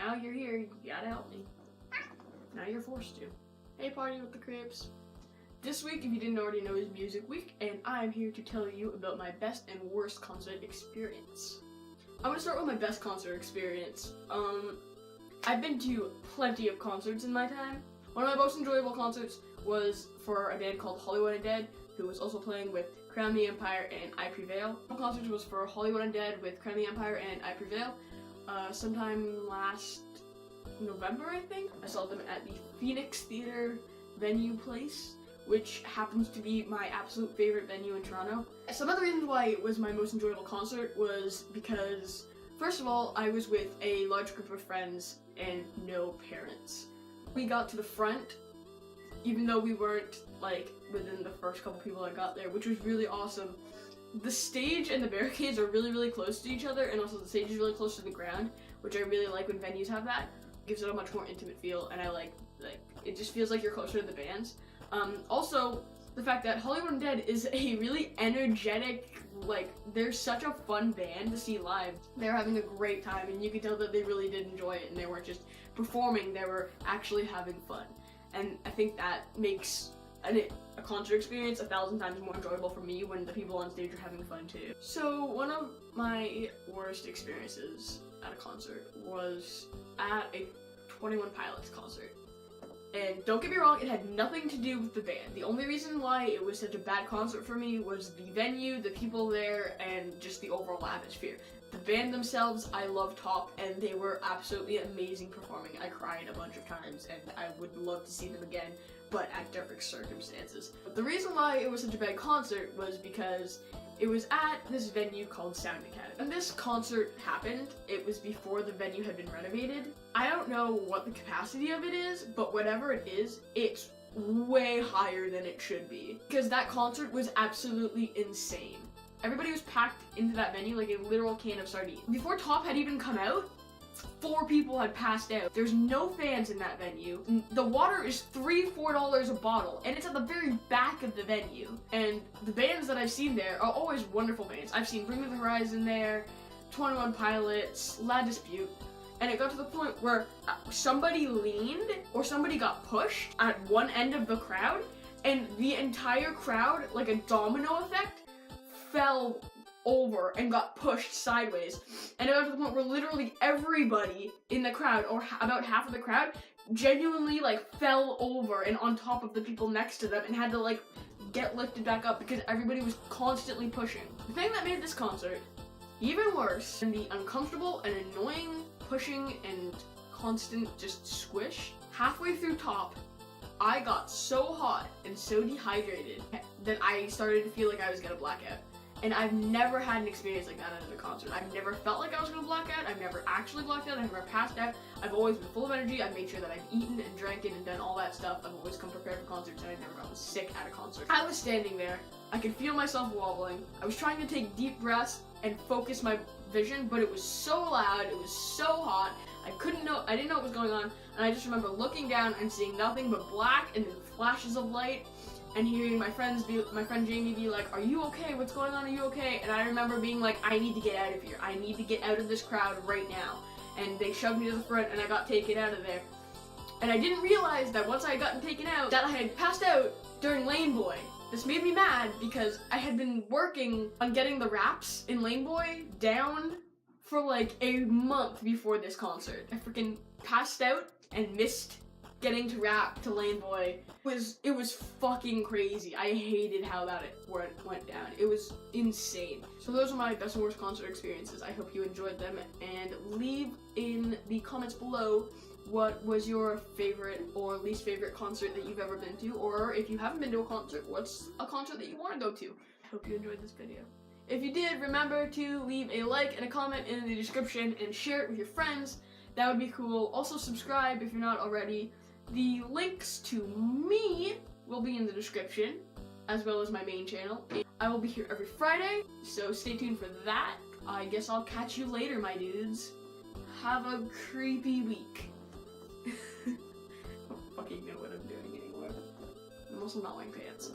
now you're here, you gotta help me. Now you're forced to. Hey, Party with the Crips. This week, if you didn't already know, is Music Week, and I'm here to tell you about my best and worst concert experience. I'm gonna start with my best concert experience. I've been to plenty of concerts in my time. One of my most enjoyable concerts was for a band called Hollywood Undead, who was also playing with Crown the Empire and I Prevail. One concert was for Hollywood Undead with Crown the Empire and I Prevail. Sometime last November, I think. I saw them at the Phoenix Theatre venue place, which happens to be my absolute favorite venue in Toronto. Some of the reasons why it was my most enjoyable concert was because, first of all, I was with a large group of friends and no parents. We got to the front, even though we weren't like within the first couple people that got there, which was really awesome. The stage and the barricades are really, really close to each other, and also the stage is really close to the ground, which I really like when venues have that. It gives it a much more intimate feel, and I like it just feels like you're closer to the bands. Also, the fact that Hollywood Undead is a really energetic, they're such a fun band to see live. They're having a great time, and you can tell that they really did enjoy it, and they weren't just performing, they were actually having fun. And I think that makes a concert experience 1,000 times more enjoyable for me when the people on stage are having fun too. So one of my worst experiences at a concert was at a 21 Pilots concert. And don't get me wrong, it had nothing to do with the band. The only reason why it was such a bad concert for me was the venue, the people there, and just the overall atmosphere. The band themselves, I love Top, and they were absolutely amazing performing. I cried a bunch of times, and I would love to see them again, but at different circumstances. The reason why it was such a bad concert was because it was at this venue called Sound Academy. When this concert happened, it was before the venue had been renovated. I don't know what the capacity of it is, but whatever it is, it's way higher than it should be. Because that concert was absolutely insane. Everybody was packed into that venue like a literal can of sardines. Before Top had even come out, 4 people had passed out. There's no fans in that venue. The water is $3-4 a bottle, and it's at the very back of the venue. And the bands that I've seen there are always wonderful bands. I've seen Bring Me the Horizon there, 21 Pilots, La Dispute, and it got to the point where somebody leaned or somebody got pushed at one end of the crowd, and the entire crowd, like a domino effect, fell over and got pushed sideways, and it got to the point where literally everybody in the crowd, or about half of the crowd, genuinely fell over and on top of the people next to them and had to get lifted back up because everybody was constantly pushing. The thing that made this concert even worse than the uncomfortable and annoying pushing and constant just squish, halfway through Top, I got so hot and so dehydrated that I started to feel like I was gonna black out. And I've never had an experience like that at a concert. I've never felt like I was gonna black out. I've never actually blacked out. I've never passed out. I've always been full of energy. I've made sure that I've eaten and drank and done all that stuff. I've always come prepared for concerts, and I've never gotten sick at a concert. I was standing there. I could feel myself wobbling. I was trying to take deep breaths and focus my vision, but it was so loud. It was so hot. I didn't know what was going on, and I just remember looking down and seeing nothing but black and then flashes of light. And hearing my friend Jamie be like, "Are you okay? What's going on? Are you okay?" And I remember being like, "I need to get out of here. I need to get out of this crowd right now." And they shoved me to the front, and I got taken out of there. And I didn't realize that once I had gotten taken out, that I had passed out during Lane Boy. This made me mad because I had been working on getting the raps in Lane Boy down for a month before this concert. I freaking passed out and missed getting to rap to Lane Boy. It was fucking crazy. I hated how that went down. It was insane. So those are my best and worst concert experiences. I hope you enjoyed them, and leave in the comments below what was your favorite or least favorite concert that you've ever been to, or if you haven't been to a concert, what's a concert that you want to go to? I hope you enjoyed this video. If you did, remember to leave a like and a comment in the description and share it with your friends. That would be cool. Also subscribe if you're not already. The links to me will be in the description, as well as my main channel. I will be here every Friday, so stay tuned for that. I guess I'll catch you later, my dudes. Have a creepy week. I don't fucking know what I'm doing anymore. I'm also not wearing pants.